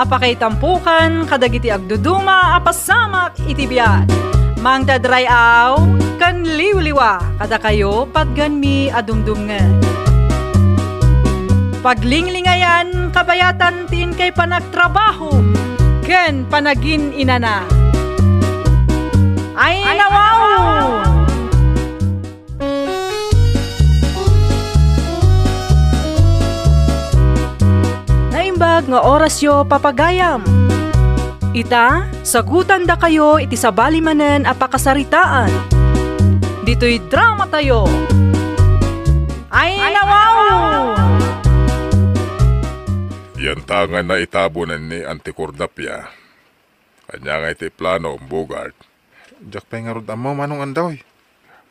apakaitampukan kadagiti agduduma apasamak itibiyat. Mang dadrayaw kan liwliwa kada kayo patgan mi adumdumngan. Paglinglingayan kabayatan tin kay panagtrabaho ken panagin inana. Ay nawaw! Naimbag nga oras yo papagayam. Ita, sagutan da kayo iti sabali manen a pakasaritaan. Dito'y drama tayo. Ay nawaw! Yan tangan na itabunan ni Auntie Cordapia. Kanya nga iti plano, Bogart. Diyak pa nga rod mo, manong andaw.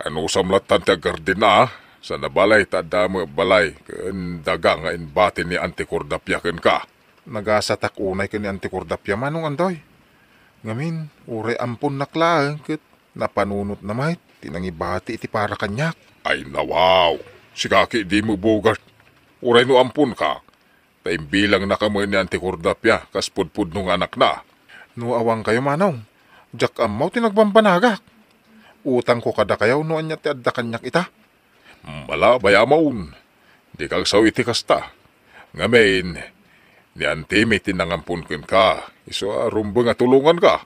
Ano samlatan ti agardina, sa nabalay tadamo balay, kan daga nga inbatin ni Auntie Cordapia ken ka. Nagasatak unay ka ni Auntie Cordapia, manong andaw. Ngamin, ure ampun naklaan, ket napanunot na mahit, tinangibati iti para kanyak. Ay nawaw, sikaki di mo, Bogart. Uray no ampun ka. Taimbilang na kamo ni Auntie Cordapia, kas pudpud nung anak na. No awang kayo, manong. Diyak amaw tinagbambanagak. Utang ko kada kayaw no anya ti adda kanyak ita. Mala bayamaun. Di kag saw iti kasta. Ngamen, ni Auntie may tinangampun ken ka. Iso rumbeng nga tulungan ka.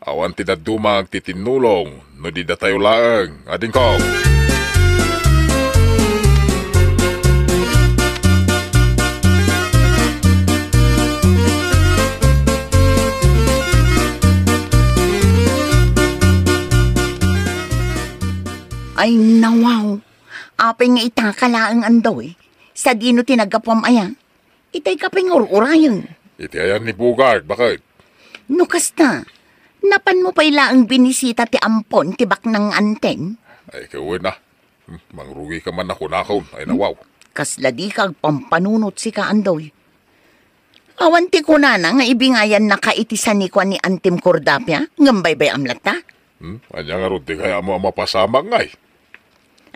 Awan tinadumag titinulong no di da tayo laeng. Ading ko. Ay nawaw, apay nga itakalaang andaw sa dino tinagapwam aya, itay kapay nga ururayon. Iti ayan ni Bogart, bakit? No kasta, napan mo pa ilaang binisita ti ampon tibak ng anten? Ay kawin na, mangrugi ka man ako nakaon, ay nawaw. Kasla di kag pampanunot si ka andaw. Awan ti kunana nga ibingayan na kaitisan ni kwa ni Antim Cordapia, ngambay-bay amlata? Anya nga rod, di kaya mo mapasamang ngay.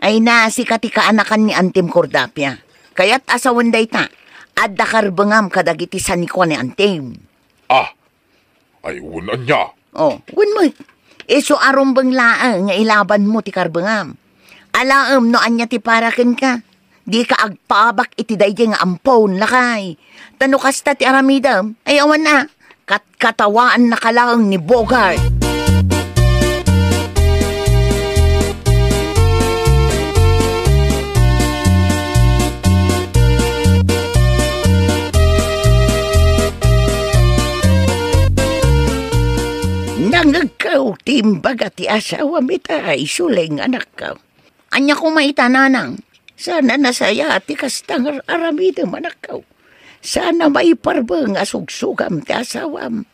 Ay na si katika anakan ni Antim Cordapia. Kaya't asawan day ta, adda karbengam kadagiti sanikwa ni Antim. Ah, ay unan niya. Oh, wun mo. Iso arumbang laang nga ilaban mo ti karbengam. Alaam no anya ti paraken ka. Di ka agpabak iti dayjay nga ampon lakay. Tano kasta ti aramidam, ay awan na. Katawaan na kalaang ni Bogart. Nangagaw timbaga ti asawa mita ay suleng anak ka. Anya ko maitananang, sana nasaya ti kastang aramidam anak ka. Sana may parbeng asugsugam ti asawam.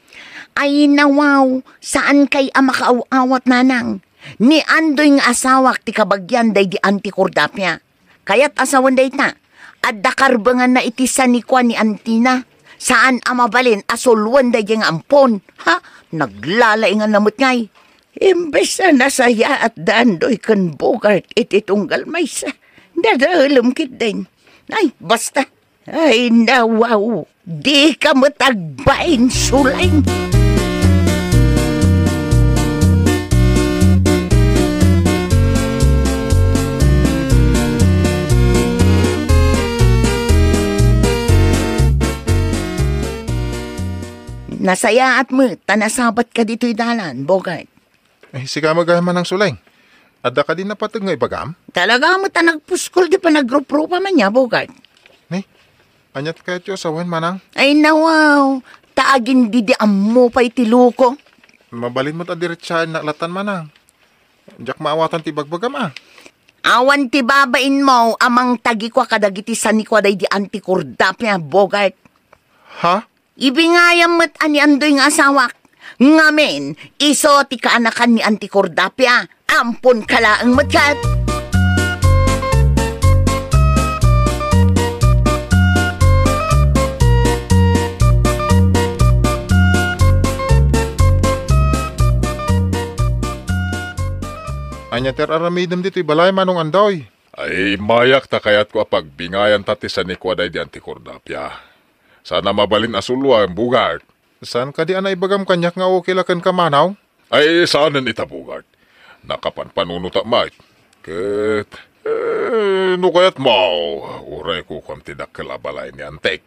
Ay nawaw, saan kay amakaaw-awat nanang? Ni andoy nga asawak ti kabagyan day di Auntie Cordapia. Kaya't asawan day ta, adda karbengan na itisan ni kwa ni Antina. Saan amabalin asulwan day nga ampon, ha? Naglalaingan namot ngay. Imbes na nasaya at dandoy kan Bogart iti tunggal may sa. Dadalom kit din. Ay, basta. Ay, nawaw. Di ka matagbain sulain. Nasaya at mo, tanasabat ka dito'y dalan, Bogart. Eh, siga magayaman ng suleng. Ada ka din napatag nga ibagam? Talaga mo tanagpuskol di pa nagrup-rupa man niya, Bogart. Ni, anyat kayo tiyo sawan manang. Ay nawaw, taagin didiam mo pa itiluko. Mabalin mo ta diretsyahan na latan manang. Diyak maawatan ti bagbagam ah. Awan ti babain mo, amang tagi kwa kadagiti sanikwa day di Auntie Cordapia, Bogart. Ha? Ibingayam mo't ani andoy nga asawak. Ngamen, iso ti kaanakan ni Auntie Cordapia. Ampon kalaang matkat. Anya ter aramidam dito'y balay manong andoy. Ay mayak ta kayat ko apagbingayan tati sa nikwaday di Auntie Cordapia. Sana mabalin asulwa ang Bugart. Saan ka di ana ibagam kanyak nga okay lakan ka manaw? Ay, saanan ita Bugart. Nakapanpanunuta mait. Ket, no kayat mau, uray ko kam tidak kalabalay ni Antek.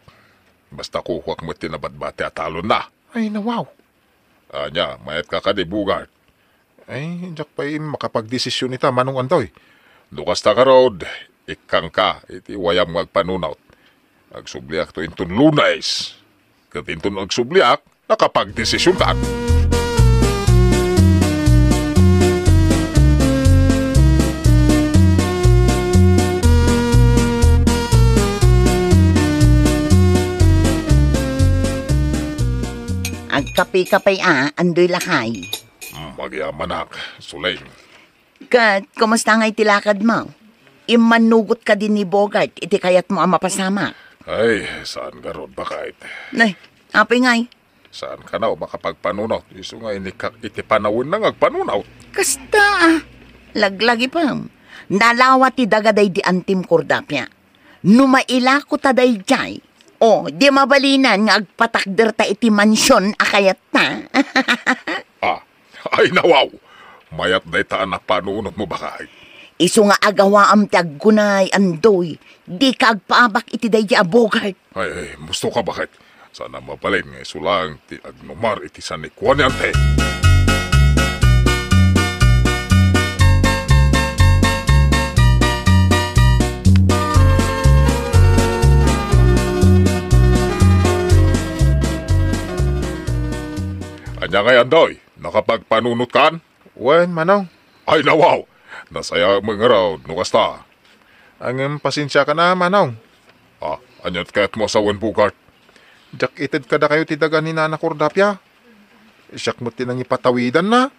Basta kukwak mo tinabadbate at talon na. Ay nawaw. Anya, mayat ka ka di Bugart. Ay, jak pa makapagdesisyon ita manong andoy. Lukas ta ka rod, ikang ka, iti wayam magpanunaut. Agsubliak to intun lunays. Kat intun agsubliak, nakapagdesisyon ka. Agkapi-kapay andoy lakay. Magyamanak, Suleng. Kumusta nga itilakad mo? Imanugot ka din ni Bogart, iti kayat mo ang mapasama. Ay, saan ka rod ba kahit? Nay, apay ngay. Saan ka na o makapagpanunaw? Iso nga inikak iti panawin na ngagpanunaw. Kasta laglagi pa. Nalawa ti dagaday di antim kordapya. Numaila ko taday jay. O, di mabalinan nga agpatakder ta iti mansyon akayat na. Ay nawaw! Mayat day taan na panunot mo ba kahit? Iso nga agawaam ti aggunay andoy. Di ka agpaabak iti day di Bogart. Ay, gusto ka bakit? Sana mabalin nga isulang ti agnumar iti sanikwan ni Ante. Anya nga Andoy, nakapagpanunot kan? Wen manong. Ay nawaw! Nasaya mga raw, nukas ta. Ang pasensya ka na manong. Anyat kaya't mo sa Bugart. Jak ited kada kayo ti daga ni Nana Cordapia. Isyak mo tinang ipatawidan na.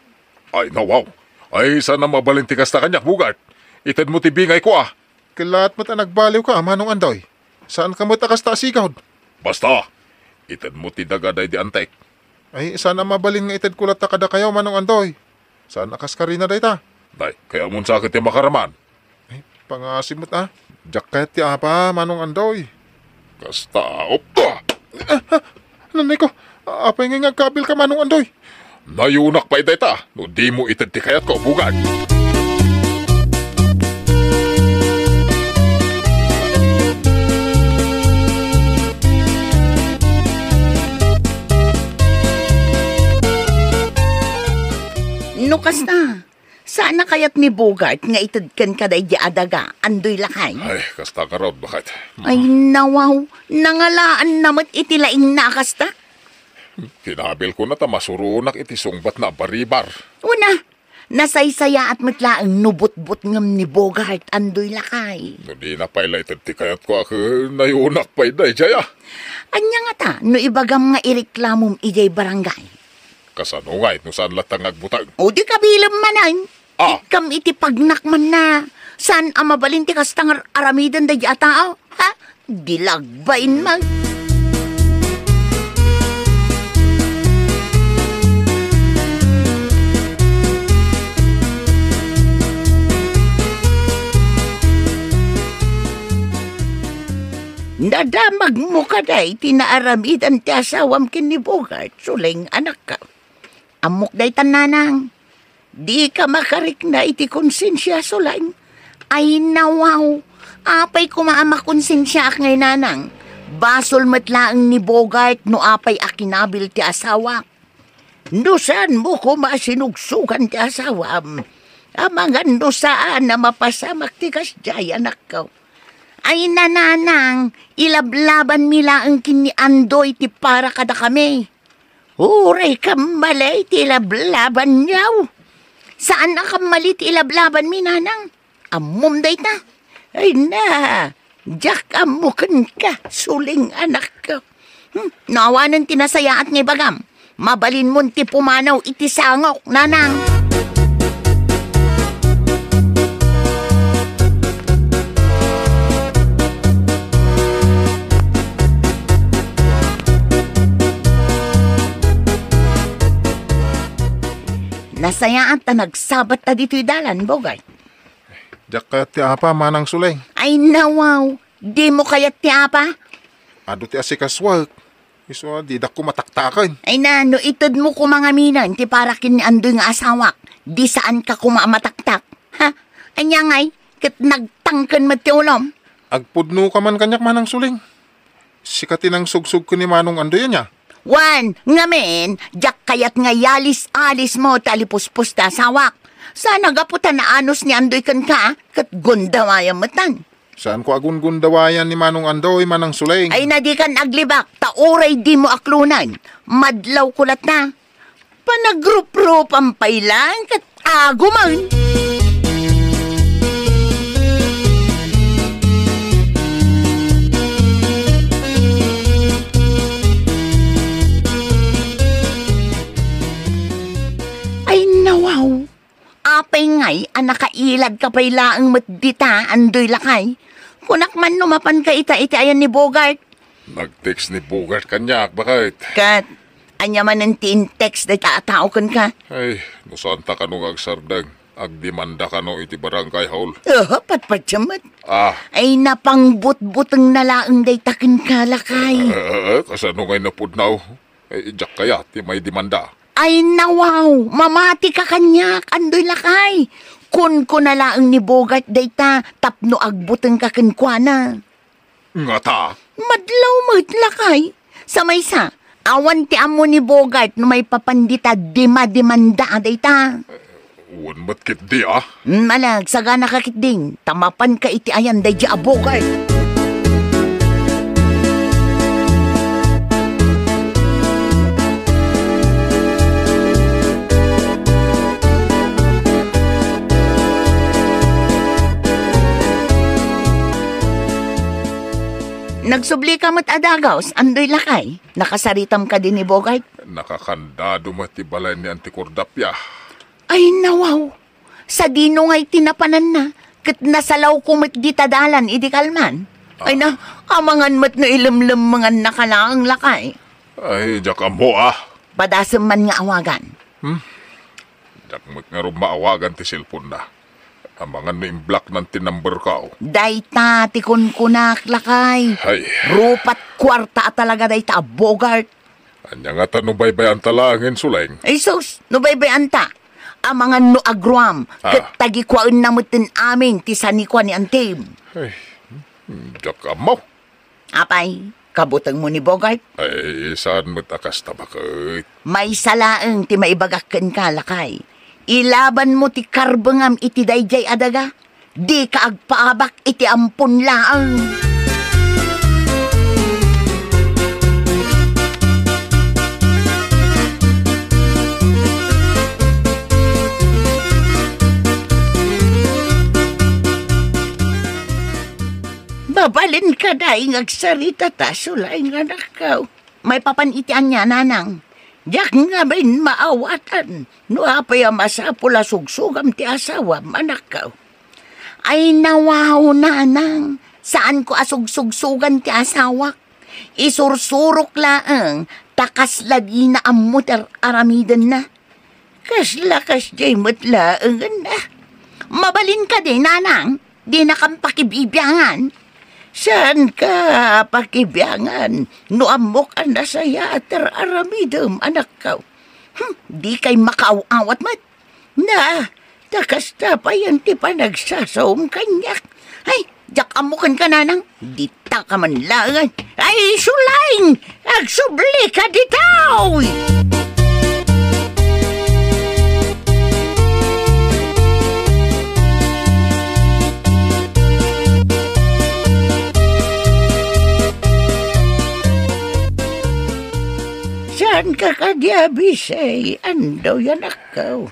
Ay nawaw! Ay sana mabalin ti kasta kanyak Bugart. Ited mo ti bingay ko Kilaat mo ta nagbaliw ka manong andoy. Saan ka mo takas ta sigawd? Basta, ited mo ti dagaday di Antek. Ay sana mabalin nga ited kulat ta kada kayo manong andoy. Sana kaskarina day ta. Day, kaya mun sakit yung makaraman. Ay pangasimot Jak kahit ti apa manong andoy. Kasta, opta! Nanay ko, apay nga ngagkabil ka manong andoy. Nayunak pa iday ta, no di mo ited ti kayat ko, Bugart. Nukas na. Sana kayat ni Bogart nga itadkan ka day di adaga, andoy lakay. Ay, kasta ka raw, bakit? Ay nawaw, nangalaan namat itilaing nakasta. Kinabil ko na ta masurunak iti sungbat na baribar. Una, nasaysaya at matlaang nubot-bot ngam ni Bogart, andoy lakay. No di na paila ited ti kayat ko nayunak pa iday, Jaya. Anya nga ta, no ibagam nga ireklamom ijay barangay. Kasano nga no saan latang agbutang. O di kabilang manan. Ikam iti pagnakman na. San ang mabalin ti kastang aramidan da di atao? Ha? Dilagbain mag. Nadamag mo ka day, tinaaramidan ti asawam kin ni Bogart, suling anak ka. Amok day tananang. Di ka makarik na iti konsensya sulang. Ay nawaw, apay kumaama konsensya ak ngay nanang. Basol matlaang ni Bogart no apay akinabil ti asawa. No saan mo kumasinugsukan ti asawam? Amangan no saan na mapasamak ti kasjay anak ka. Ay nananang, ilablaban mila ang kini Andoy ti para kada kami. Uray kamalay ti ilablaban niyaw. Saan na kamali ti ilablaban mi nanang? Amom day ta. Ay na, jak amukan ka, suling anak ka. Nawanan tinasaya at ngay bagam. Mabalin mo ti pumanaw iti sangok, nanang. Nasayaan ta nagsabat ta dito'y dalan, Bogart. Jak kahit ti apa manang suleng. Ay nawaw, di mo kayat ti apa? Ado ti asikaswag. Iso di dak ko mataktakan. Ay na, no itod mo ko mga minan, ti para kin andoy nga asawak. Di saan ka kumamataktak. Ha? Anya ngay, kat nagtangkan mo ti ulom. Agpudno ka man kanyak manang suling. Sikatin ang sugsug ko ni Manong Andoy niya. Wan, ngamen, jak kayat nga yalis-alis mo talipuspos ta sawak. Sana gaputan na anos ni Andoy kan ka, kat gundawaya matan. Saan ko agun-gundawayan ni Manong Andoy manang suling? Ay na di kan aglibak, tauray di mo aklunan. Madlaw kulat na. Panagrup-rup ang pailan, kat aguman. Ay nawaw, apay ngay, anakailad ka pa'y laang matdita, Andoy lakay. Kunak man numapan ka ita-ita ayan ni Bogart. Nag-text ni Bogart kanyak, bakit? Kat, anya man ang text na taatao kan ka. Ay, nusanta ka nung agsardang. Agdemanda ka no iti barangay haul. Patpatsamat. Ah, Ay napangbut-butang nalaang day takin ka lakay. kasano ngay napudnaw? Ay, jak kaya, ti may demanda. Ay nawaw, mamati ka kanyak, Andoy lakay. Kun ko nalaang ni Bogart day ta, tapno agbutang ka kinkwana. Nga ta? Madlaw mo't lakay. Sa maysa, awan ti amo ni Bogart no may papandita demanda day ta. Uwan matkit di ah. Malag, sagana kakit ding, tamapan ka iti ayan day di a Bogart. Nagsubli ka mo't adagaws, Andoy lakay. Nakasaritam ka din ni Bogart. Nakakandado matibalay ni Antikordapya. Ay nawaw, sa dino nga'y tinapanan na. Kat nasalaw kumit di tadalan, idi kalman. Ay na, amangan mat na ilamlam mga nakalaang lakay. Ay, jak amo ah. Padasam man nga awagan. Jak nga rin maawagan ti cellphone na. Amangan na imblock ng tinumber ka. Dayta, tikon kunak lakay. Ay, Rupat kwarta talaga dayta, Bogart. anya nga tanong baybayan talangin suleng. Ay sus, no baybayan ta. Amangan no agruam, kat tagikwaan namutin amin, tisanikwa ni Antim. Ay, jak amo. Apay, kabutang mo ni Bogart. Ay, saan mo takas tabakit? May salaang ti maibagakken ka lakay. Ilaban mo ti karbangam iti dayjay adaga. Di ka agpaabak iti ampun laang. Babalin ka daing agsarita ta sulay nga nakaw. May papanitian niya, nanang. Diyak nga ba'y maawatan, no apay masapula sugsugam ti asawa, manakaw. Ay nawaw, nanang, saan ko asugsugsugan ti asawak? Isursurok laang, takas lagi na amuter aramidan na. Kaslakas jay matlaang na. Mabalin ka din, nanang, di na kang pakibibyangan. Saan ka pakibiyangan? No amok ang nasaya at aramidam, anak ka. Di kay makauawat mat. Na, takas tapayan ti pa nagsasawam kanyak. Ay, jak amukan ka nanang. Dita ka man langan. Ay, sulaing! Agsubli ka ditaw! Saan ka kadiabisay? Andaw yan akaw.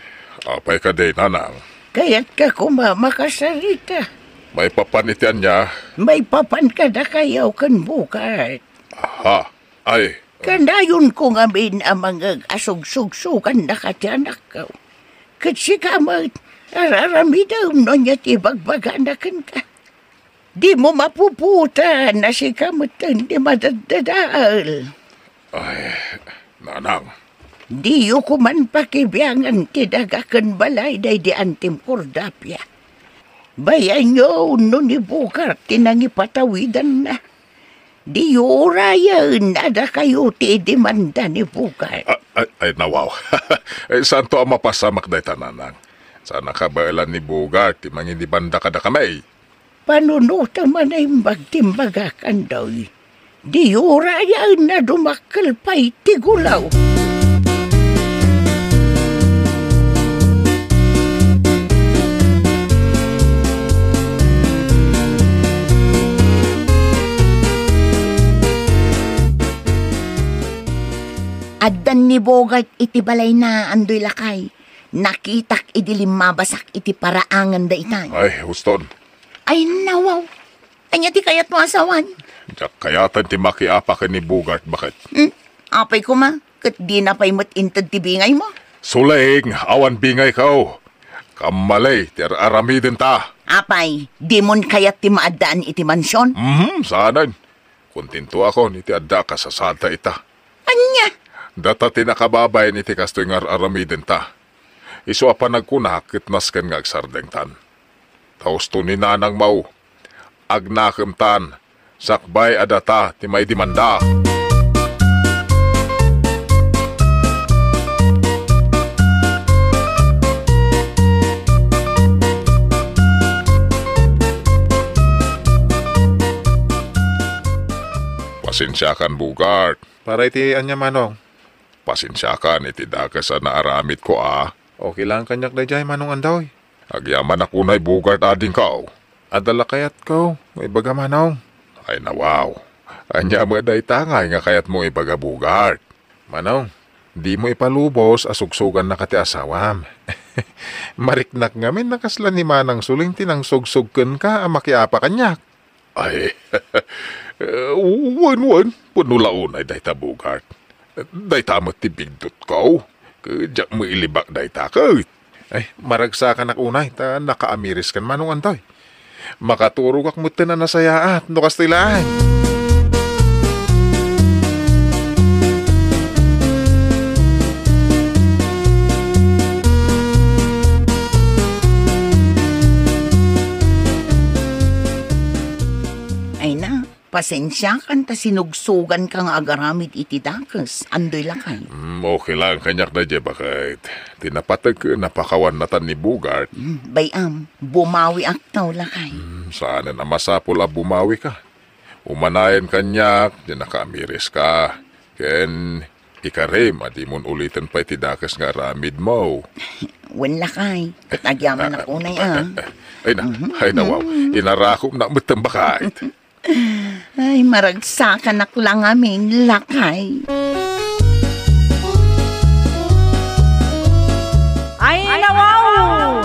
Apay ka din, nanang. Kaya't ka kumamakasarita. May papanitian niya. May papan ka na kayaw kan bukat. Aha, ay. Kanayon ko nga min ang mga asug-sugsugan na katyanak ka. Kasi ka mat, araramidam no niya tibagbaganakan ka. Di mo mapuputa na si kamutan di madadadaal. Ay, nanang. Di ko man pakibiyangan tidagakan balay day di Antikordapya. Bayan nyo no ni Bogart tinangipatawidan na. Di urayan ada kayo ti demanda ni Bugart. Ay nawaw. Saan to ang mapasamak day tananang? Sana kabailan ni Bugart, ti mangindi banda kada kamay. Panunuta man ay magtimbagakan daw. Di urayan na dumakal pa'y tigulaw. Addan ni Bogart iti balay na andoy lakay. Nakitak idilim mabasak iti paraangan da itay. Ay, Houston. Ay nawaw. Anya ti kayat mo asawan. Diyak kayatan ti makiapa ka ni Bugart, bakit? Apay ko ma. Kat di na pa'y matintad ti bingay mo. Suling, awan bingay ka. Kamalay, ti aramidin ta. Apay, di mon kayat ti maadaan iti mansyon. Sanan. Kuntinto ako ni ti adda ka sa santa ita. Anya? Data tinakababay ni ti kastoy nga aramidin ta. Iso apa nagkunak kitnasken nga agsardeng tan. Taos to ni nanang mau. Agnakam tan. Sakbay adata ti may dimanda. Pasensyakan, Bugart. Para iti anya manong. Pasensyakan iti dakas na aramid ko Okay lang kanyak da jay manong andaw. Agyaman ako na'y Bugart ading kao. Adala kayat ko. May baga manong. Ay nawaw. Anya mo day tangay nga kayat mo ibaga Bugart. Manong, di mo ipalubos asugsugan na kati asawam. Mariknak ngamin nakaslan ni manang suling tinang sugsugken ka makiapa kanyak. Ay, wan, punulaon ay day ta Bugart. Day tamot ti bigdot ko. Kajak mo ilibak day takot. Ay, maragsa ka nakunay, ta nakaamiris kan manong antoy. Makaturog ak mo na nasayaat, no kastilaan. Ay na, pasensya kan ta sinugsugan kang agaramid iti dakas. Andoy lakay. Okay lang kanyak na dyan bakit. Tinapatag napakawan natan ni Bugart. Bayam, bumawi aktaw lakay. Sana na masapul bumawi ka. Umanayan kanyak, di nakamiris ka. Ken, ikarim, adi mon ulitin pa itidakas nga ramid mo. Wen lakay, katagyaman ako na yan. Ay na, wow. Inarakom na matambakait. Ay, maragsakan ako lang aming lakay. Ay nawaw!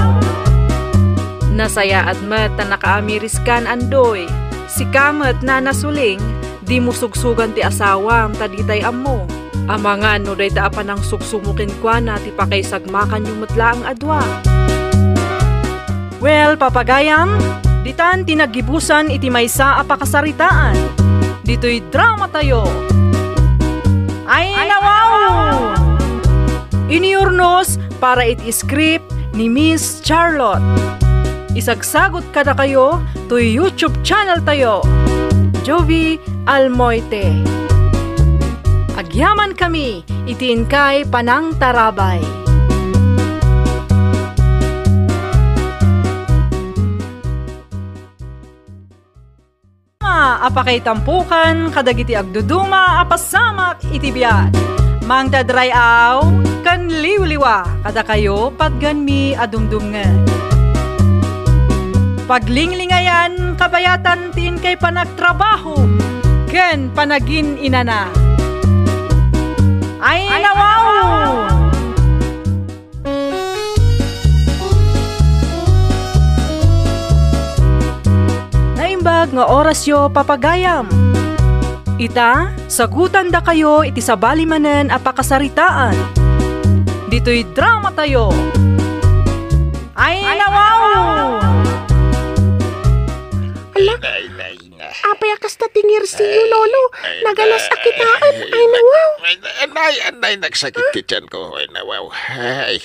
Nasaya at mat na nakaamiris kan andoy. Si kamat na nasuling, di mo sugsugan ti asawam taditay ammo. Amangan no day taapan ng sugsumukin kwa na ti pakaysagmakan yung mutla ang adwa. Well, papagayam, ditan tinagibusan iti maysa apakasaritaan. Dito'y drama tayo. Ay nawaw! Iniurnos para iti script ni Miss Charlotte. Isagsagot kada kayo to YouTube channel tayo. Jovi Almoite. Agyaman kami, itiin kay Panang Tarabay. Apakay tampukan, kadagiti agduduma, apasamak itibiyat. Mang dadrayaw, kan liwliwa, kada kayo patganmi adumdumngan. Paglinglingayan, kabayatan tin kay panagtrabaho, ken panagin inana. Ay nawaw! Naimbag nga orasyo papagayam. Ita, sagutan da kayo iti sabalimanen a pakasaritaan. Dito'y drama tayo. Ay nawaw! Ala, apayakas na tingir si Lolo. Nagalas akitaan. Ay nawaw. Anay, nagsakit kityan ko. Ay nawaw. Ay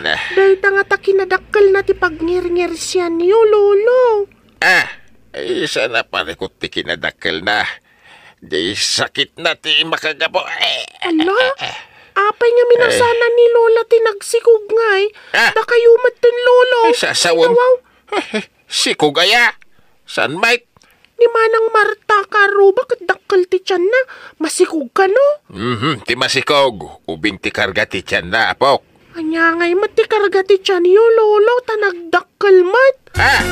na. Dahil nga ta kinadakkel na ti pagngir-ngir siya niyo, Lolo. Ay, sana palikot ti kinadakkel na. Di sakit na ti makagabo. Ala, apay nga minasana ni Lola tinagsikog ngay. Ah. Da kayo matin Lolo. Sasawam. Wow, Si Kugaya. San Mike? ni Manang Marta karo, bakit dakkel ti tiyan na? Masikog ka no? Ti masikog. Ubing ti karga ti tiyan na, apok. Anya ngay mati karga ti tiyan yo Lolo, tanagdakkel mat. Ah!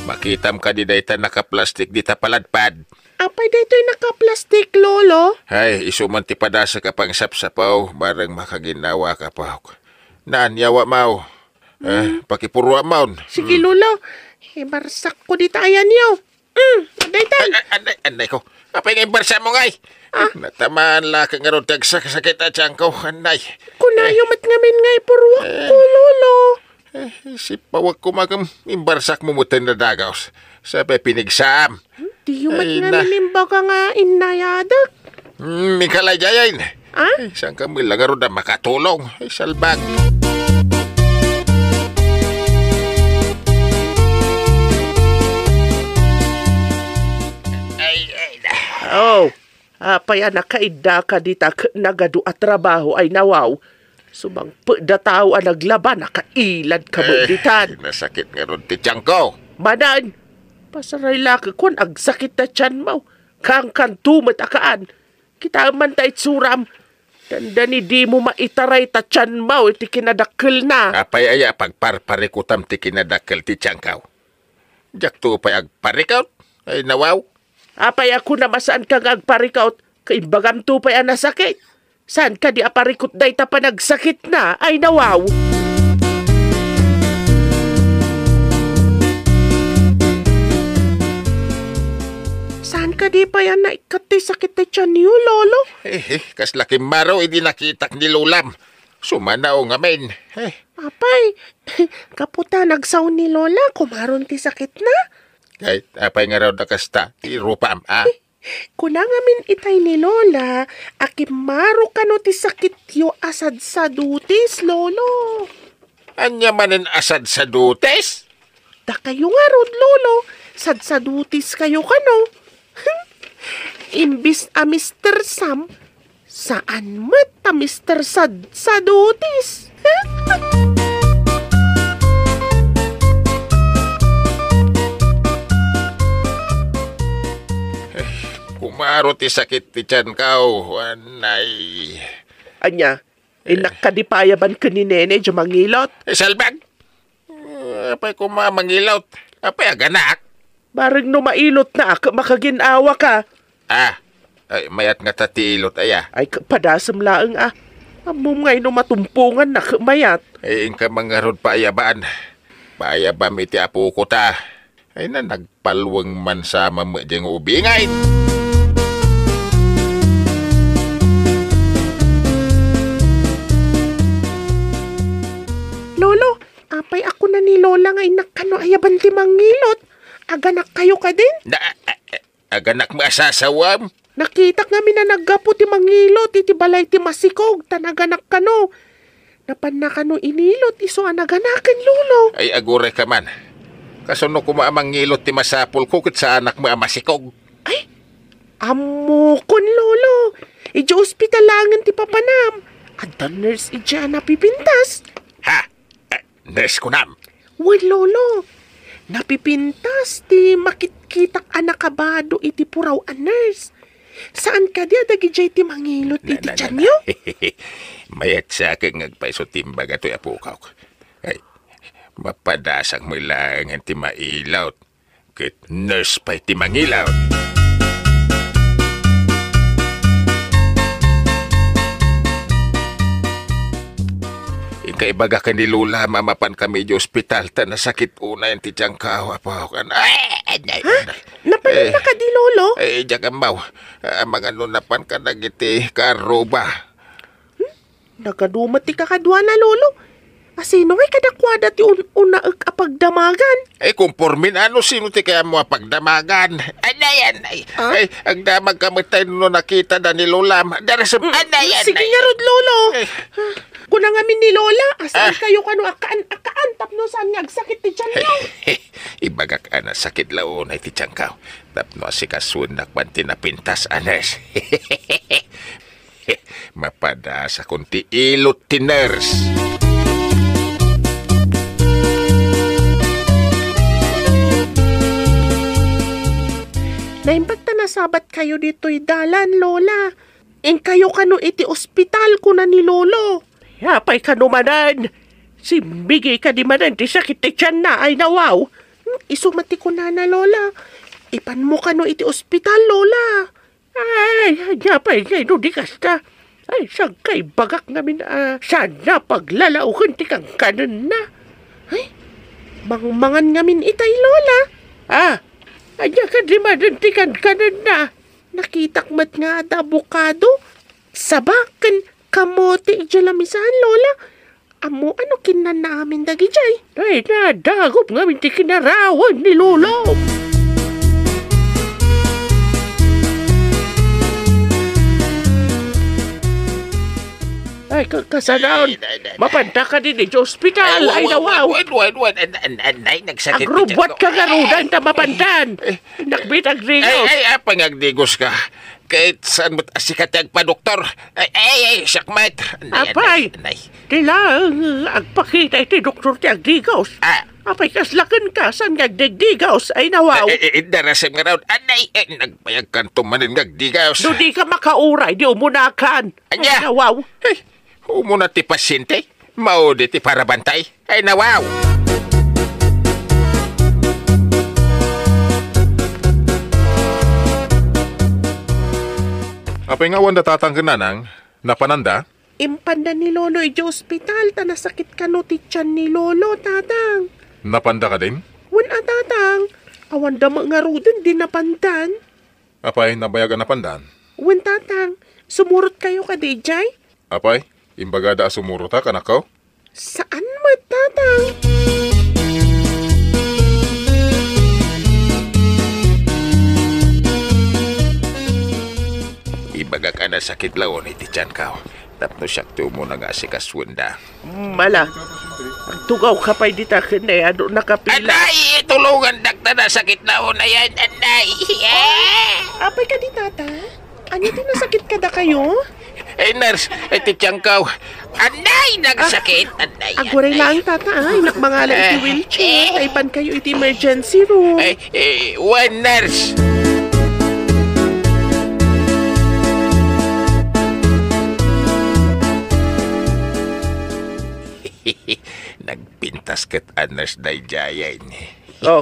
Makitam ka di dayta naka-plastic di ta paladpad. Apay dito'y naka-plastic Lolo. Ay, isuman ti padasa ka pang sapsapaw, barang makaginawa ka pa. Naanyawa mau. Pakipurwa maun. Sige Lolo, ibarsak ko di tayan yo. Daytan. Anay ko. Apay nga barsa mo ngay. Natamaan la ka nga ron sakit at siyang ko. Anay. Kunayomat ngamin ngay purwak ko Lolo. Si pawag kumagam imbarsak mo mutin na dagaws. Sabi pinigsam. Di yumat Ay, ngamin imbaga nga inayadak. Mikalay jayain. Ah? Saan kami lang ron na makatulong. Ay, salbag. Oh, apay nakaida ka dita nagadu at trabaho ay nawaw. Sumang da tao ang naglaban, nakailad ka mo ditan. Nasakit nga ron ti tiyang ko. Manan, pasaray laki kun agsakit na tiyan mo. Kang tumat akaan. Kita man ta itsuram. Tandani di mo maitaray ta tiyan mo, iti kinadakil na. Apay aya pagparparikutam ti kinadakkel ti tiyang ko. Jak to pay agparikaw. Ay nawaw. Apay ako na masaan kang agparikaut, kaimbagam tupay ang nasakit. Saan ka di aparikot day ta pa nagsakit na, ay nawaw. Saan ka di pa yan na ikatay sakit na tiyan niyo, Lolo? Kas laki maraw hindi nakitak ni Lulam. Sumanaw nga men. Apay, kaputa nagsaw ni Lola, kumaron ti sakit na. Ay, apay nga raw nakasta. Irupam, Kuna nga min itay ni Lola, akimaro ka no ti sakit yo asad sa dutis, Lolo. Anya manin asad sa dutes? Da kayo nga rod, Lolo, sad sa dutis kayo kano. Imbis a Mr. Sam, saan mat a Mr. Sad sa dutis? Kumaro ti sakit ti tiyan kao. Anay. Anya, inakadipayaban ka ni Nene dyan mangilot. Salbag. Apay kumamangilot. Apay aganak. Barang no mailot na ak, makaginawa ka. Ay, mayat nga tatilot aya. Ay, padasam laang Amom ngay no matumpungan na mayat. Ay, inka mga rod paayabaan. Paayabam iti apo ko ta. Ay na nagpalwang man sa mamadjang ubingay. Lolo, apay ako na ni Lola nga inakano ayaban ti mangilot. Aganak kayo ka din? Aganak mo asasawam. Nakita nga mi na naggapo ti mangilot, iti balay ti masikog, tanaganak kano. Napan na kano inilot, iso anaganakan, Lolo. Ay agure ka man. Kasuno ko maamangilot ti masapul ko kit sa anak mo amasikog. Ay, amokon, Lolo. Ija ospital langan ti papanam. Adda nurse ija napipintas. Nurse ko nam. Uy, Lolo. Napipintas ti makitkitak anakabado iti puraw a nurse. Saan ka di adagijay ti mangilot iti tiyan nyo? Mayat sa akin ngagpaiso timbaga to apukaw. Ay, mapadasang mo lang ti mailawt. Kit nurse pa ti mangilawt. Kaibaga ka ni Lula, mamapan kami di ospital, ta nasakit una yung tijang kawa pa. Napanin na ka di, Lolo? Diyan maw. Mga nunapan ka nagiti karoba. Nagadumati ka kadwa na, Lolo. Asino ngay kadakwada ti una apagdamagan? Kumpormin ano sino ti kaya mo apagdamagan? Anayan, ay, ang damag kamatay no nakita na ni Lula. Darasam, anayan, Sige nga, Rod, Lolo. Kuna nga min ni Lola, asan kayo kano akaan tapno saan nga agsakit ti tiyan mo? Ibagak ana sakit laon ay ti tiyangkaw. Tapno si kasunak man tinapintas anes. Mapada sa kunti ilot ti nurse. Naimbag ta nasabat kayo dito'y dalan, Lola. En kayo kano iti ospital ko na ni Lolo. Yapay ka numanan. Si Miggy ka di manan, di sakit ti tiyan na ay nawaw. Isumati ko na Lola. Ipan mo kano iti ospital, Lola. Ay, yapay kayo di kasta. Ay, siyang kay bagak namin, sana paglalaukan ti kang kanan na. Ay, mangmangan ngamin itay, Lola. Anya ka di madantikan kanan na. Nakitak mat nga at abokado. Sabakan kamote ijalamisan, Lola. Amo ano kinan namin dagi jay. Ay, nadagop ngamin ti kinarawan ni Lolo. Ay, kasanaon. Mapanta ka din sa ospital. Ay, nawaw. Anay, nagsakit. Ang robot ka garudan ta mapantan. Nakbitag rigos. Ay, pangagdigos ka. Kahit saan mo't asikatag pa, doktor. Ay, sakmat. Apay, kailangan agpakita iti doktor ti agdigos. Apay, kaslakan ka, saan agdigdigos? Ay, nawaw. Darasem nga raw. Anay, nagpayag kan tumanin agdigos. Do di ka makauray, di umunakan. Anya? Ay, nawaw. Umuna ti pasyente, maudi ti para bantay. Ay, nawaw! Apay nga wanda tatanggananang, napananda? Impanda ni Lolo iti ospital, tanasakit ka no ti tiyan ni Lolo, tatang. Napanda ka din? Wala, tatang. Awan da mga rudin, di napandan. Apay, nabayagan napandan? Wan, tatang. Sumurot kayo ka, DJ? Apay, imbagada sumuruta ka nakaw? Saan mo, tatang? Ibaga ka na sakit laon iti tiyan ka. Tapno siya tumo na nga si kaswanda. Mala. Ang tugaw ka pa'y dita kanya, ano nakapila. Anay, tulungan dakta na sakit laon na yan, anay. Apay ka di, tata? Ano din nasakit ka da kayo? Ay, nurse, iti tiyan ka. Anay, nagsakit. Anay, Aguray lang, tata. Ay, nakmangala iti wheelchair. Taipan kayo iti emergency room. One nurse. Nagpintas kat anas day jayan. Oh.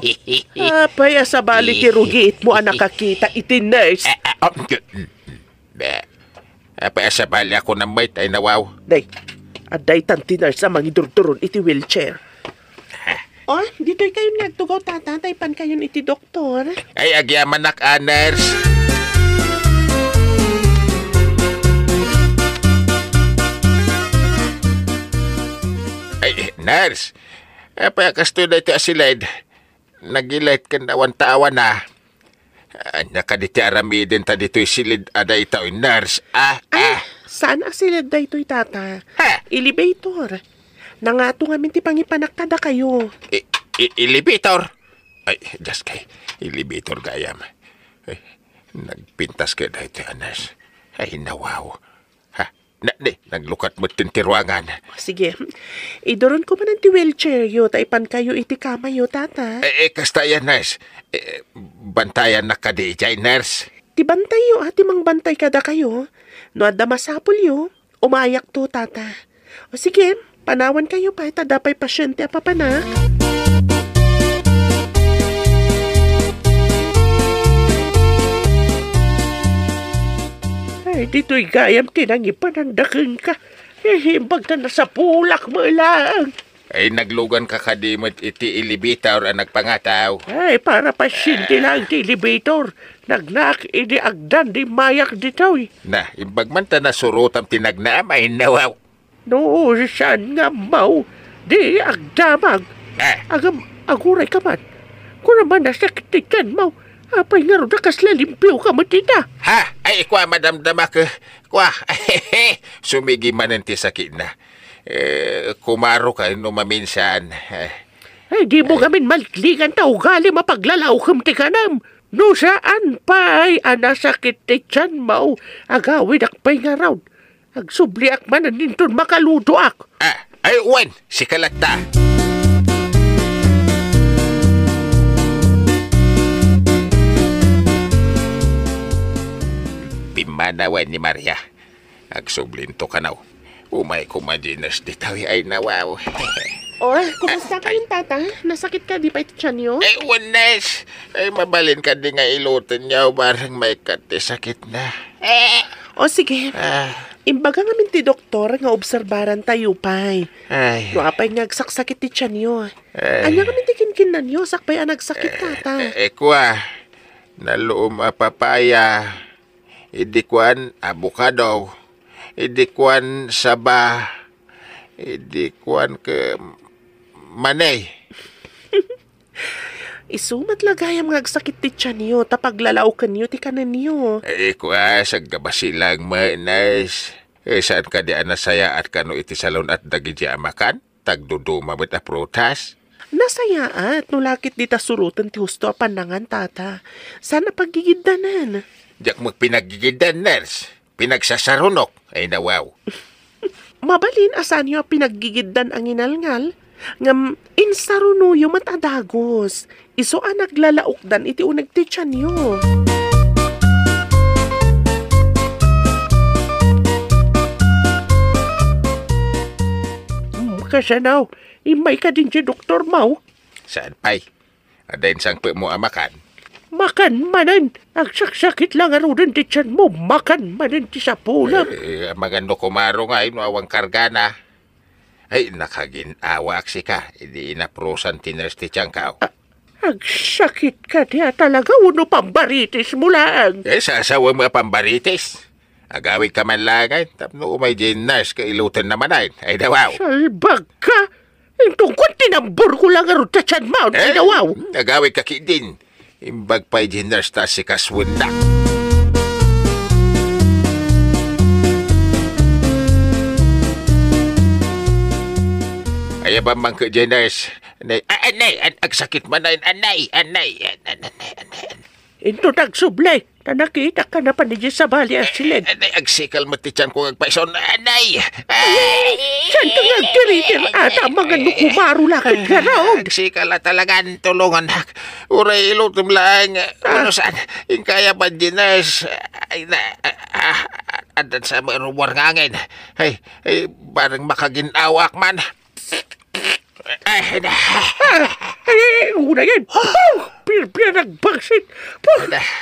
Apay, sa balik irugit mo ang nakakita iti nurse. Apay, sa bali ako na may tay nawaw. Day, aday tanti nurse sa mga idurduron iti wheelchair. Oh, dito'y kayo nagtugaw, tata. Taipan kayo iti doktor. Ay, agyaman nak, nurse. Ay, nurse. Apay, kasto na ito asilid. Nagilait ka na wantawan na. Nakaditi aramidin ta dito'y silid aday ito, nurse. Saan asilid da ito'y, tata? Ha? Elevator. Nangato nga minti pangipanaktada kayo. Elevator? Ay, just kay. Elevator gayam. Ay, nagpintas ka na ito, nurse. Ay, nawaw. Naglukat mo tintirwangan. Sige. Idoron ko man ang ti wheelchair yo. Taipan kayo iti kama yo, tata. Kasta yan, nurse. Bantayan na ka di, nurse. Ti bantay yo, ati mang bantay kada kayo. No adda masapol yo, umayak to, tata. O sige, panawan kayo pa. Tadapay pasyente apa pa na. Ay, dito'y gayam tinangipanandakin ka. Himbag na nasa pulak mo lang. Ay, naglugan ka kadimot iti elevator ang nagpangataw. Ay, para pasyente lang ti elevator. Nagnak, ini agdan di mayak dito'y. Na, imbag man ta nasurutam tinagnaam ay nawaw. No, saan nga mau? Di agdamag. Aguray ka man. Kung naman nasakitikan mau, apay nga ro nakaslalimpyo ka matita. Ha? Ay, kwa madamdama ka. Kwa, sumigi man ang tisakit na. kumaro ka no maminsan. Ay, di mo gamin maliklingan ta ugali mapaglalaw ti kanam. No saan pa ay anasakit ti tiyan mo. Agawid akpay nga raw. Agsubli ak man ninton makaluto ak. Ay, Wen, si Kalata. Pimanawan ni Maria. Agsublinto ka naw. Umay kumadinas di tawi ay nawaw. Kumusta ka yung tata? Nasakit ka di pa ito tiyan nyo? Ay, Wanes. Ay, mabalin ka di nga ilutin niya. Barang may kati sakit na. Sige. Imbaga nga min ti doktor nga obserbaran tayo pay. Ay. No apay nga agsaksakit ti tiyan nyo. Anya nga min ti kinkinan nyo. Sakpay ang nagsakit tata. Kwa, naluom papaya. Idikwan abukado. Idikwan saba. Idikwan ke manay. Isumat lagayam nga agsakit ti tiyan nyo. Tapaglalaw ka nyo ti kanan nyo. Kwa, sagdabasilang manas. Saan ka di anasaya at kano iti salon at dagi makan? Tagduduma ba't prutas? Nasaya at nulakit di ta surutan ti husto a panangan tata. Sana pagigiddanan. Diyak magpinagigidan, nurse. Pinagsasarunok. Ay nawaw. Mabalin asan nyo pinaggigiddan ang inalngal? Ngam insarunuyo matadagos. Iso ang naglalaukdan iti unag ti tiyan nyo. Kasanaw, imay ka din si Doktor Mau. Saan pa'y? Adayin sang mo amakan. Makan manan. Ang saksakit lang aro din ti tiyan mo. Makan manan ti sapulam. Magando kumaro nga awang karga na. Ay, nakaginawa aksi ka. Hindi inaprosan tiners ti tiyan ka. Ang sakit ka diya talaga. Uno pambaritis mo lang. Sasawa mo pambaritis. Agawin ka man langay. Tapno umay dyan nurse ka ilutan naman ay. Ay dawaw. Salbag ka. Itong kung tinambur ko lang aro ta tiyan mo. Ay dawaw. Agawin ka kidin. Imbag pa'y dyan nurse ta si kaswunda. Ay ba man ka dyan nurse? Anay, agsakit man na anay. Ito nagsublay. Na nakita ka na pa niya sa bali ang silid. Anay, agsikal matityan ko agpaison. Anay! Saan ka nagtiritir ata mga nukumaro lakit ka raon? Agsikal na talagang tulungan. Uray ilutum lang. Ano saan? Yung kaya ba dinas? Ay na... Adan sa marumor ngangin. Ay, parang makaginawak man. Ay, una yan. Pir nagbaksit.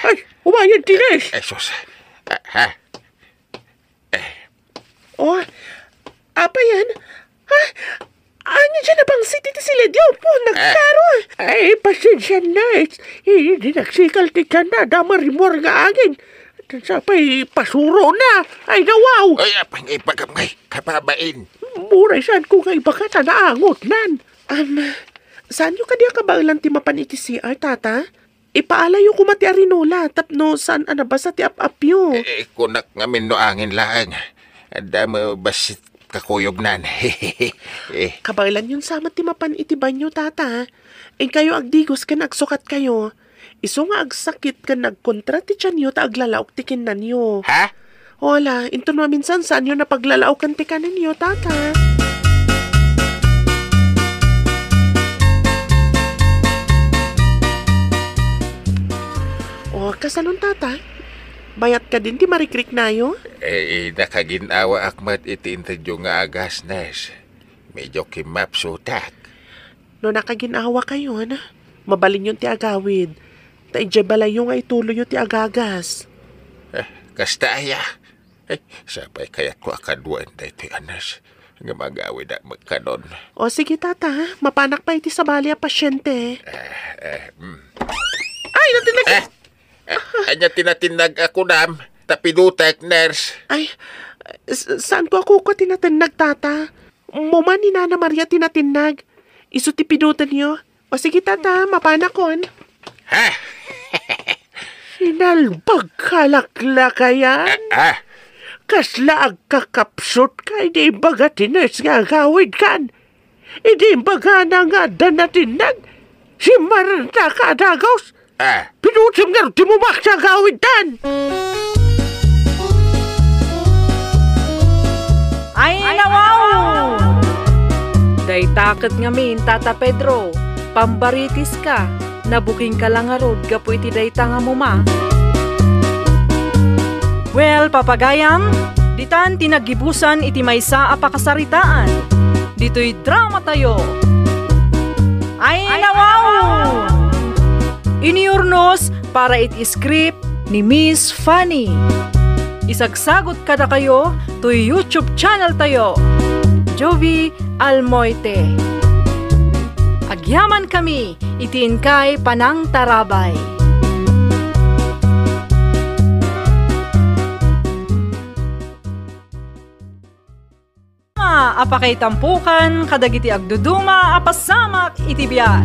Ay, umayan tines. Ay, sus. Apa yan? Ano dyan na bang city ti sila diyo po? Nagkaro. Ay, pasensya na. Hindi nagsikal ti ka na. Damarimor nga agin. Sapay pasuro na. Ay, nawaw. Ay, pangipagam kapabain. Muray saan ko nga iba ka ta naangot nan. Saan yung kadiya kabalan ti mapan iti CR, tata? Ipaalayo ko mati arinola, tapno saan anabasa ti ap-apyo. Kunak ngamin no angin lang. Adamo basit kakuyog nan. Kabalan yun sama ti mapan iti banyo, tata. Kayo agdigos ka nagsukat kayo. Iso nga agsakit ka nagkontra ti tiyan nyo ta aglalaok ti kinan nyo. Ha? Wala, ito na minsan saan yun na paglalaok kan ti kanin nyo, tata. Kasanon tata? Bayat ka din ti marikrik na yo? Nakaginawa akmat iti intadyo nga agas, Nes. Medyo kimapsutak. No nakaginawa kayo, na? Mabalin yun ti agawid. Taidya balayo nga ituloy yun ti agagas. Kasta aya. Sabay kaya't ko akaduan da iti anas. Nga magawid na magkanon. Sige tata, mapanak pa iti sa bali a pasyente. Ay, natinag... Anya tinatinag ako nam, tapidutek, nurse. Ay, saan po ako tinatinag, tata? Muma ni Nana Maria tinatinag. Isu tipidutan niyo. Sige, tata, mapanakon. Ha? Sinalbag kalaklakayan. Kasla agkakapsot ka, hindi baga tinas nga gawid kan. Hindi baga na nga danatinag. Si Maranta ka adagaws. Pinutim nga rin timumak sa gawid tan. Ay nawaw! Day takot nga min, Tata Pedro. Pambaritis ka. Nabuking ka lang nga rod, gapo iti day tanga mo ma. Well, papagayam, ditan tinagibusan iti maysa a pakasaritaan. Dito'y drama tayo. Ay nawaw! Iniurnos para iti script ni Miss Fanny. Isagsagot kada kayo to YouTube channel tayo. Jovi Almoite. Agyaman kami, itiin kay Panang Tarabay. Apakay tampukan, kadagiti agduduma, apasamak itibiyat.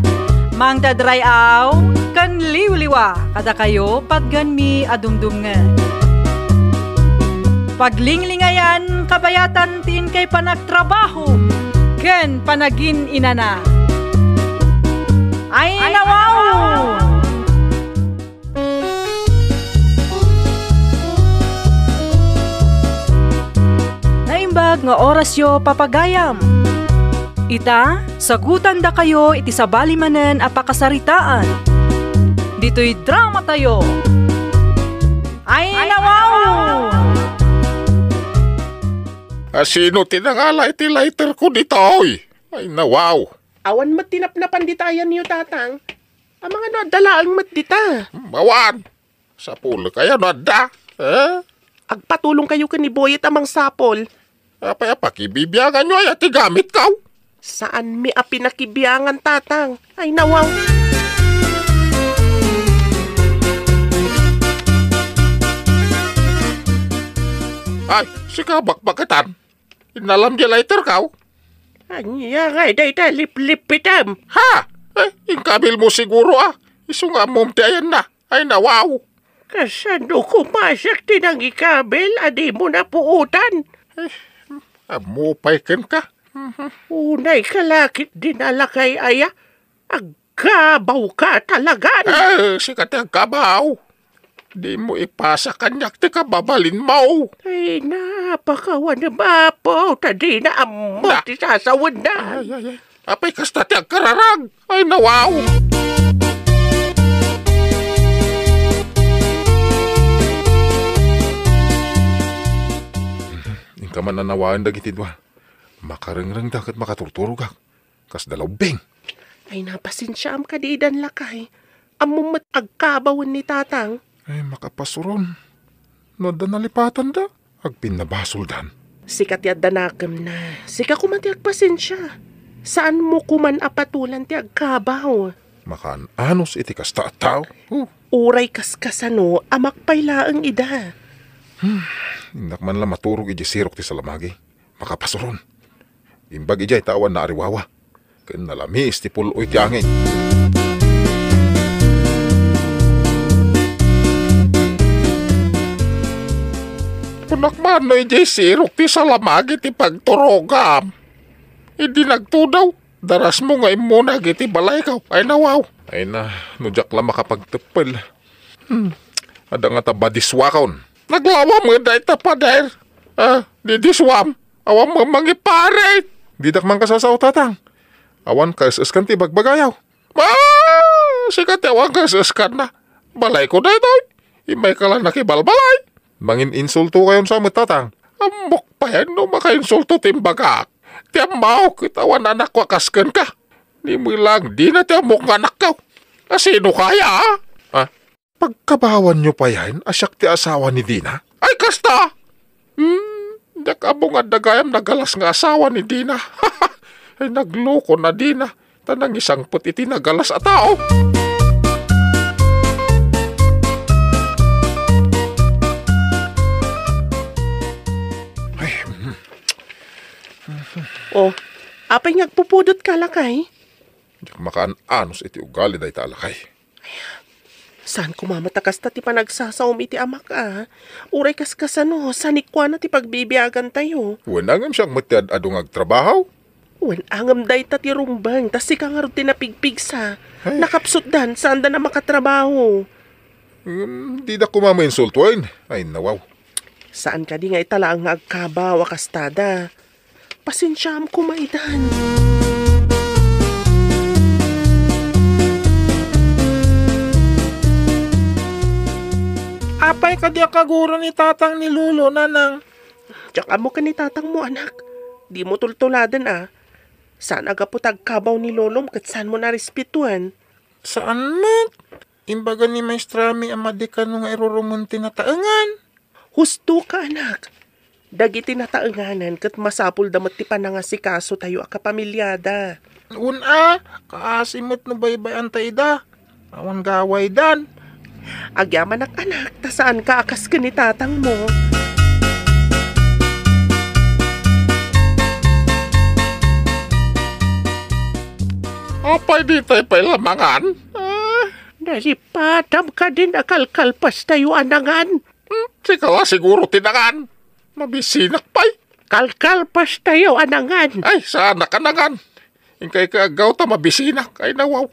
Mang tadray aw, kan liwliwa, kada kayo patgan mi adumdumngan. Paglinglingayan, kabayatan tin kay panagtrabaho, ken panagin inana. Ay nawaw! Naimbag nga orasyo papagayam. Ita, sagutan da kayo iti sabalimanen a pakasaritaan. Dito'y drama tayo. Ay nawaw! Sino tinangala iti lighter ko ditoy? Ay nawaw. Awan matinapnapan ditayan niyo, Tatang. Ang mga nadalaang matdita. Mawan. Sa pulo kaya nada. Agpatulong kayo ka ni Boyet amang sapol. Apay pakibibiyagan nyo ay ati gamit kaw. Saan mi api nakibiyangan, Tatang? Ay nawaw. Ay, si kabakbakitan. Inalam di lighter kaw. Anya nga, day lip-lipitam. Ha? Ingkabil mo siguro Isunga mom ti ayan na. Ay nawaw. Kasano kumasak tinang ikabel, adi mo na puutan. Amupay ken ka. Unay kalakit dinala kay aya. Agkabaw ka talaga. Sikat ang kabaw. Di mo ipasa kanyak ti kababalin mo. Ay, napakawan na mapo. Tadi na amot ti sasawan na. Ay. Apay kasta ti ang kararag. Ay nawaw. Ingka man nanawaan dagiti dua. Makarengreng da ket makaturturog kas dalawbeng. Ay, napasensya am kadidan lakay. Amumat agkabawan ni Tatang. Ay makapasuron. No da nalipatan da. Agpinabasol dan. Sikat yad danakam na. Sika kuman ti agpasensya. Saan mo kuman apatulan ti agkabaw? Makan anos iti kasta at tao. Uray kaskasano, amak paylaang ida. Indak man lang maturog iji sirok ti salamagi. Makapasuron. Imbag ijay tawan na ariwawa. Ken nalamis ti puloy ti angin. Punakman no ijay sirok ti salamagi ti pagturogam. Hindi nagtudaw. Daras mo nga imuna giti balay ka. Ay nawaw. Ay na, nujak lang makapagtepel. Ada nga tabadiswakaon. Naglawa mo dahi tapader. Didiswam. Awam mo mangiparet. Didak man kasasaw tatang. Awan kaisaskan ti bagbagayaw. Sikat awan kaisaskan na. Balay ko na ito. Imay ka lang nakibalbalay. Mangin insulto kayon sa tatang. Amok pa yan no makainsulto timbagak. Tiamaw kitawan anak wakaskan ka. Di mo lang di na tiamok nga anak ka. Sino kaya Pagkabawan nyo pa yan, asyak ti asawa ni Dina? Ay kasta. Dakabong at dagayam nagalas nga asawa ni Dina. Ay nagloko na Dina. Tanang isang puti nagalas at tao. Apay ngagpupudot ka lakay? Diyak makaan anos iti ugali day talakay. Saan kumamatakas ta ti panagsasaom iti amak Uray kaskasano, sanikwa na ti pagbibiyagan tayo. Wanangam siyang matiad adong agtrabaho. Wan angam day ta ti rumbang, tas si kangarod ti napigpigsa. Nakapsot dan, saan da na makatrabaho. Di da kumamainsultuin. Ay nawaw. Saan ka di nga itala ang agkabaw akastada. Pasensyam kumaidan. Apay ka di kaguro ni tatang ni Lolo, nanang. Tsaka mo ka ni tatang mo, anak. Di mo tultuladan Saan aga po tagkabaw ni Lolom kat saan mo narespetuan? Saan mo? Imbaga ni Maestrami ang madikano nga irurungon tinataangan. Husto ka, anak. Dagiti nataanganan kat masapul damat ti panangasikaso tayo akapamilyada. Una, kaasimot no baybay antay da. Awan gaway dan. Agyaman anak, ta saan ka akas ka ni tatang mo? Apay di tayo pailamangan? Nalipatam ka din akalkalpas tayo anangan. Sikala siguro tinangan. Mabisinak pa'y. Kalkalpas tayo anangan. Ay, sana kanangan. Ingkay kaagaw ta mabisinak. Ay nawaw.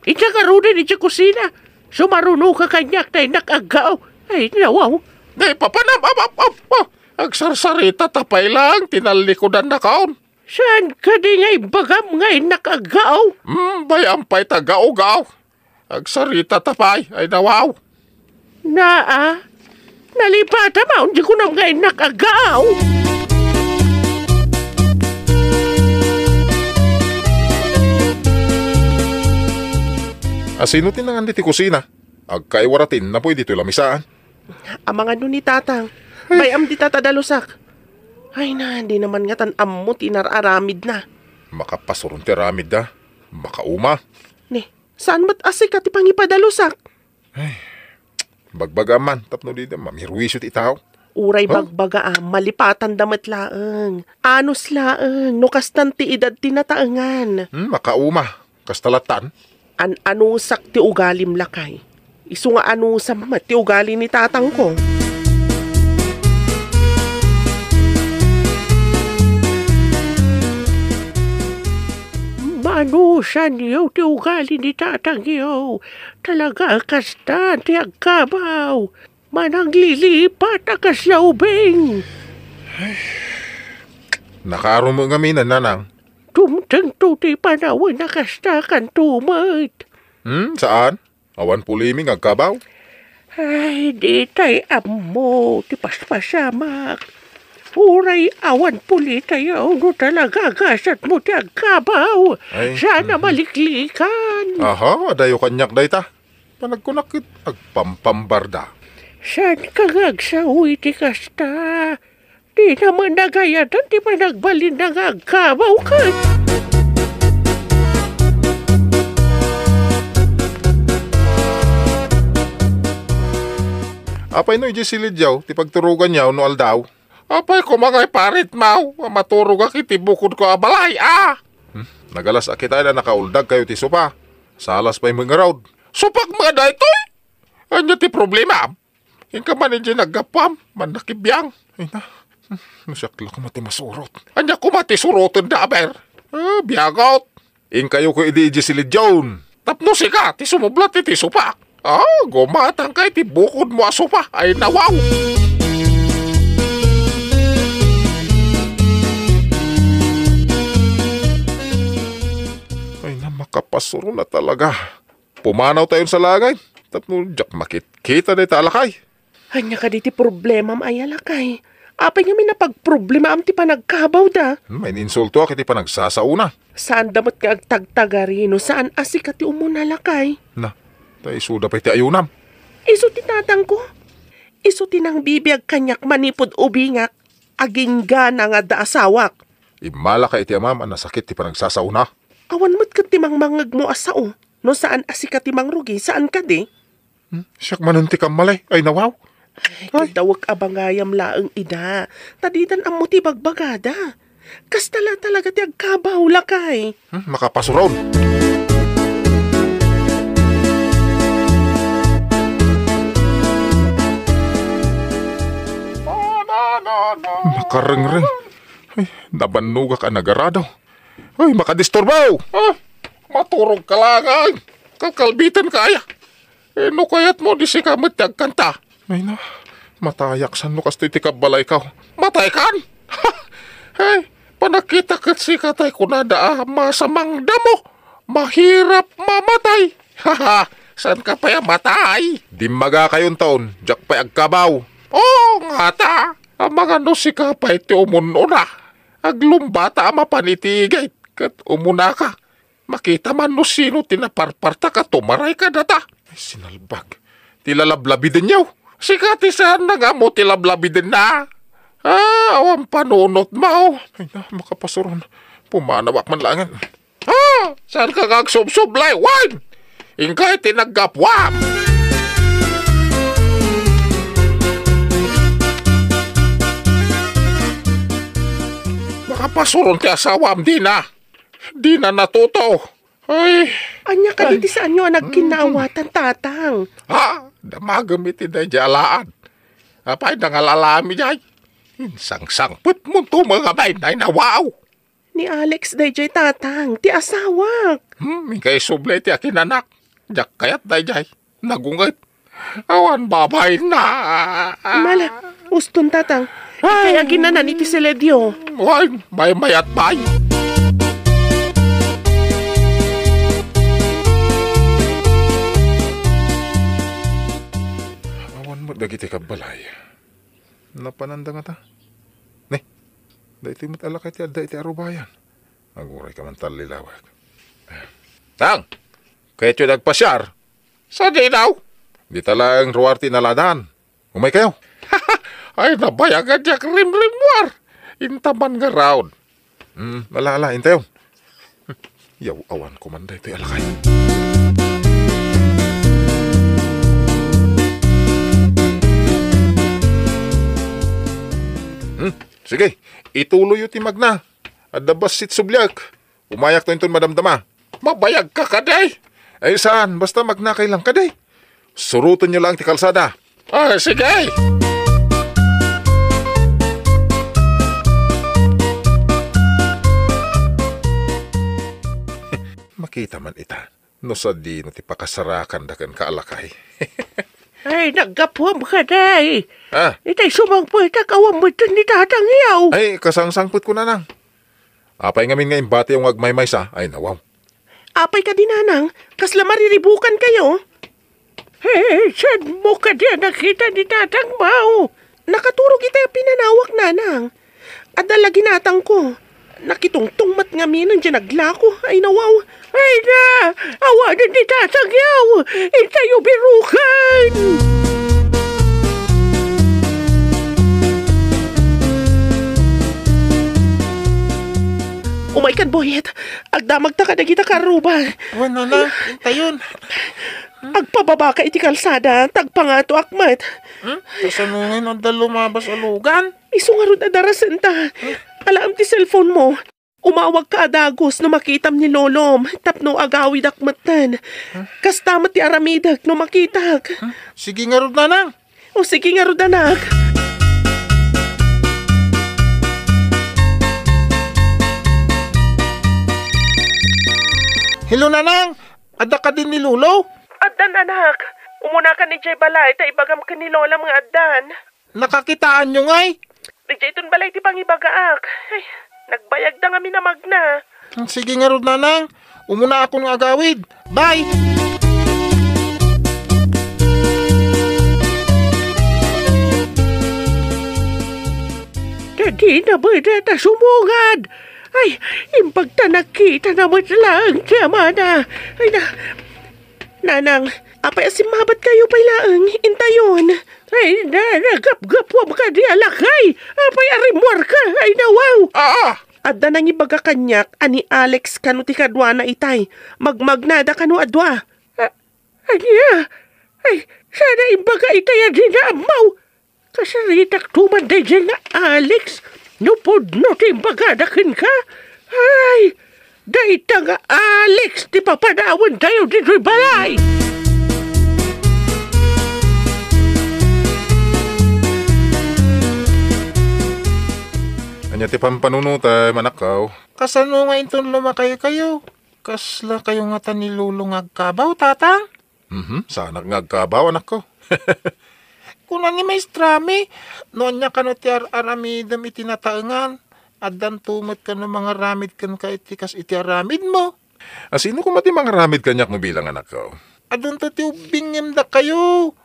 Itya ka rin itya kusina. Sumaruno ka kanyak tayo nakagaw. Ay nawaw. Day papanam. Agsarsarita tapay lang. Tinalikodan na kaon. Saan ka di ngay bagam ngay nakagaw? Bayampay tagaw-gaw. Agsarita tapay. Ay nawaw. Nalipata mo, hindi ko nang ngay nakagaw. Asino tinangan di ti kusina? Agkaiwaratin na po'y dito lamisaan. Amang ano ni tatang, bayam di tatadalusak. Ay na, hindi naman nga tan-am mo tinararamid na. Makapasurong ti ramid da. Makauma. Ne, saan mat asik at ipangipadalusak? Bagbaga man. Tapno di da mamirwisyo ti tao. Uray bagbaga malipatan damat laeng. Anos laeng, no kastan ti edad tinataengan. Makauma. Kastalatan. Anusak ti ugalim lakay. Isu nga anusa mamat ti ugali ni tatang ko. Manusan niyo ti ugali ni tatang iyo. Talaga kasta ti agkabaw. Mananglilipat akas laubing. Nakaroon mo kami na nanang. Tumtang to ti panawin na kasta kan tumat. Saan? Awan puliming agkabaw? Ay, di tay amo, ti paspasamak. Uray awan puli tayo, no talaga gasat mo ti agkabaw. Sana maliklikan. Aha, adayo kanyak day ta. Panagkunakit agpampambarda. Saan ka ngagsawi ti kasta? Di naman nagayatan ti panagbalin na agkabaw ka. Apay no iji silidyaw, ti pagturugan niyaw no aldaw. Apay ko mga parit mau. Maturog akit ibukod ko abalay Nagalas akita na nakauldag kayo ti sopa. Salas pa'y mga raud. Supak mga daytoy. Anya ti problema. Ingka man hindi naggapam. Man nakibiyang. Ay na, nasyakla ko mati masurot. Anya ko mati surotin da aber. Biyagot. Ing kayo ko iji silidyaw. Tapno sika, ti sumublat ti supak. Gumatang kay ti bukod mo aso pa. Ay nawaw. Ay na, makapasuro na talaga. Pumanaw tayo sa lagay. Tapno, jak makit-kita na italakay. Anya ka di ti problema mayalakay. Apay nga may napagproblema am ti panagkabaw da. May insulto akit ti panagsasauna. Saan damat nga agtagtagarino? Saan asik ti umunalakay? Na, tayo suda pa iti ayunam. Iso tinatang ko. Iso tinang bibiyag kanyak manipod ubingak. Aging gana nga da asawak. Imala ka iti amam, nasakit ti panagsasauna. Awan mo't ka timang mangag mo asao. No saan asik ka timang rugi? Saan ka di? Siyak manunti kang malay. Ay nawaw. Ay, dawag abangayam laeng ida. Taditan ang muti bagbagada. Kastala talaga ti agkabaw lakay. Makapasuron. karengreng. Ay, nabanuga ka nagarado. Ay, makadisturbaw. Maturog ka lang ay. Kakalbitan kaya. No kayat mo di si kamat kanta. Ay na, matayak san lukas ti kabalay ka. Matay kan? Ay, panakita kat si katay kunada masamang damo. Mahirap mamatay. Haha, saan ka pa matay? Di maga kayon taon, jak pa agkabaw. Oo nga ta. Ang mga no si kapay ti umununa. Aglumbata ama panitigay. Kat umuna ka. Makita man no sino tinaparparta ka tumaray ka data. Ay, sinalbag. Tilalablabi din yaw. Si katisan na nga mo tilablabi din na. Awang panunot mo. Ay na, makapasuron. Pumanawak man langan. Saan ka kagsubsublay? Wine! Ingkay tinaggapwam! Makapasuron ti asawam di na. Di na natuto. Ay. Anya ka diti sa anyo nagkinawatan tatang. Damagamit na jalaan. Apay nangalalami jay. Insang-sangput mo to mga bay na nawaw. Ni Alex dayjay tatang, ti asawak. Mingkay sublay ti akin anak. Jak kayat dayjay. Nagungit. Awan babay na. Mala, uston tatang. Kaya ginanan iti Seledyo. Ay, may mayat bay. Dagiti kabalay. Napananda nga ta. Ne, dahi mo't alakay ti adda iti arubayan. Aguray ka man talilawag. Tang, kayo tiyo nagpasyar. Sa di daw? Di talang ruwarti naladan. Umay kayo. Ay, nabayagan jak rim-rimwar. Intaman nga raon. Alala, intayon. Yaw, awan ko man dahi iti alakay. Sige, ituloy yung timag na. Adabas sit sublyak. Umayak to yung madamdama. Mabayag ka kaday. Ay saan, basta magnakay lang kaday. Surutan nyo lang ti kalsada. Sige. Makita man ita. No sa di no ti pakasarakan dakan kaalakay. Ay, naggapuam ka day. Itay sumangpo itakawan mo ito ni tatang iyaw. Ay, kasangsangput ko na nang. Apay ngamin nga imbati yung agmaymay sa. Ay, nawaw. Apay ka dinanang, kasla mariribukan kayo. Hey, saan mo ka diyan nakita ni tatang Mau? Nakaturog ita pinanawak nanang. At dalagi natang ko. Nakitungtong mat nga minan dyan naglako. Ay, nawaw. Ay na! Awanan ni tatang yaw! Itayo birukan! Umaikan, boyet. Agdamag ta ka na kita karuba. Wala na, intayon. Agpababa ka iti kalsada, tagpangato akmat. Kasanungin ang lumabas alugan. Isungarod na darasan ta. Alam ti cellphone mo. Umawag ka adagos no makitam ni Lolom. Tapno agawid akmatan. Kastamat ti aramidag no makitag. Sige nga rod na nang. O sige nga rod anak. Hello nanang, ada ka din ni Lulo? Addan anak. Umuna ka ni Jay Balay ta ibagam ka ni Lola mga addan. Nakakitaan nyo nga'y? Di Jay ton balay ti pangibagaak. Ay, nagbayag na kami na magna. Sige nga rod nanang, umuna ako ng agawid. Bye! Di na ba na sumugad? Ay, impagta nakita naman lang siya mana. Ay na, nanang, apay asimabat kayo pailaang intayon. Ay na, nagap-gapwam ka di alakay. Apay arimwar ka, ay nawaw. Adda nang ibaga kanyak, ani Alex kanu ti kadwa na itay. Magmagnada kanu adwa. Anya, ay, sana ibaga itay adi na amaw. Kasaritak tuman day dyan na Alex. Nupod no timbagadakin ka? Ay, daita nga Alex, di papadawan tayo dito'y balay. Anya ti pampanunutay, manakaw. Kasano nga inton lumakay kayo? Kasla kayo nga tanilulungag kabaw, tatang? Sana ngagkabaw, anak ko. Kuna ni maestrami, noon niya kano ti aramidam itinataengan. Adan tumat ka no mga ramid kan ka itikas iti aramid mo. Sino ko mati mga ramid kanyak no bilang anak ko? Adun to ti ubingim da kayo.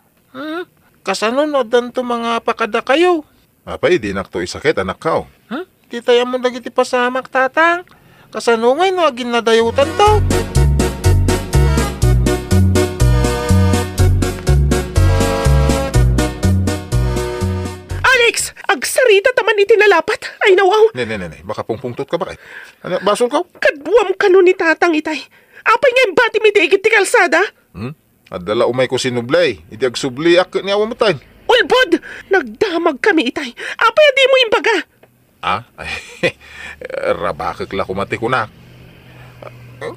Kasano no adan to mga pakada kayo. Apay, di nak to isakit, anak ko. Di tayo mo dagiti pasamak, tatang. Kasano ngay no agin nadayutan to. Alex, agsarita taman itinalapat. Ay nawaw. Ne, baka pungpungtot ka ba kay? Ano, basol ko? Kadwam kano ni tatang itay. Apay nga yung bati mi tigit ti kalsada. Adala umay ko sinublay. Idi agsubli ak ni awa mo tayo. Ulbod, nagdamag kami itay. Apay di mo imbaga. Ay, rabakak la kumati ko na.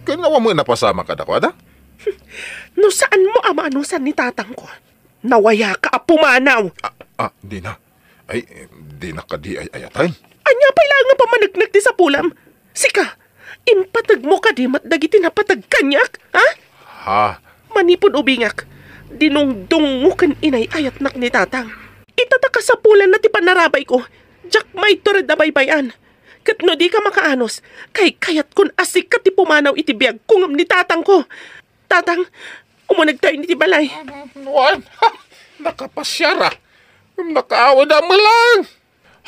Kanawa mo napasama ka dako, ada? No saan mo amanusan ni tatang ko? Nawaya ka apumanaw. Di na. Ay, di na ka di ay ayatay. Anya pa lang nga pamanagnak ti sa pulam. Sika, impatag mo ka di matdagiti napatag kanyak, ha? Ha? Manipon ubingak, dinungdung mo kan inay ayat nak ni tatang. Itataka sa pulan na ti panarabay ko, jak may tured na baybayan. Kat no di ka makaanos, kay kayat kun asik ka ti pumanaw iti biyag kungam ni tatang ko. Tatang, umunag tayo ni ti balay. Wan, nakapasyara. Nakaawa na mo lang.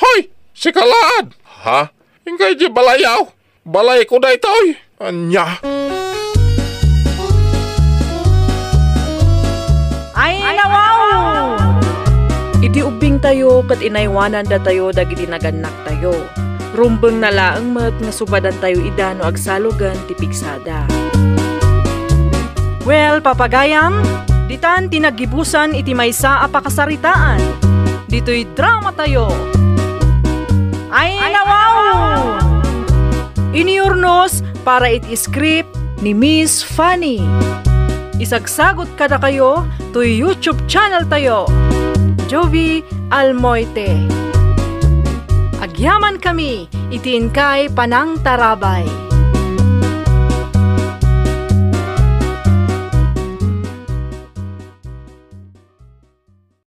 Hoy, si Kalad. Ha? Ingay di balayaw. Balay ko na ito'y. Anya? Ay nawaw! Idi ubing tayo kat inaywanan da tayo dagiti naganak tayo. Rumbeng na laang met nga subadan tayo idano agsalugan ti pigsada. Well, papagayam, ditan tinagibusan iti maysa a pakasaritaan. Dito'y drama tayo. Ay nawaw! Iniurnos para iti script ni Miss Fanny. Isagsagot kada kayo to YouTube channel tayo. Jovi Almoite. Agyaman kami, itiin kay Panang Tarabay.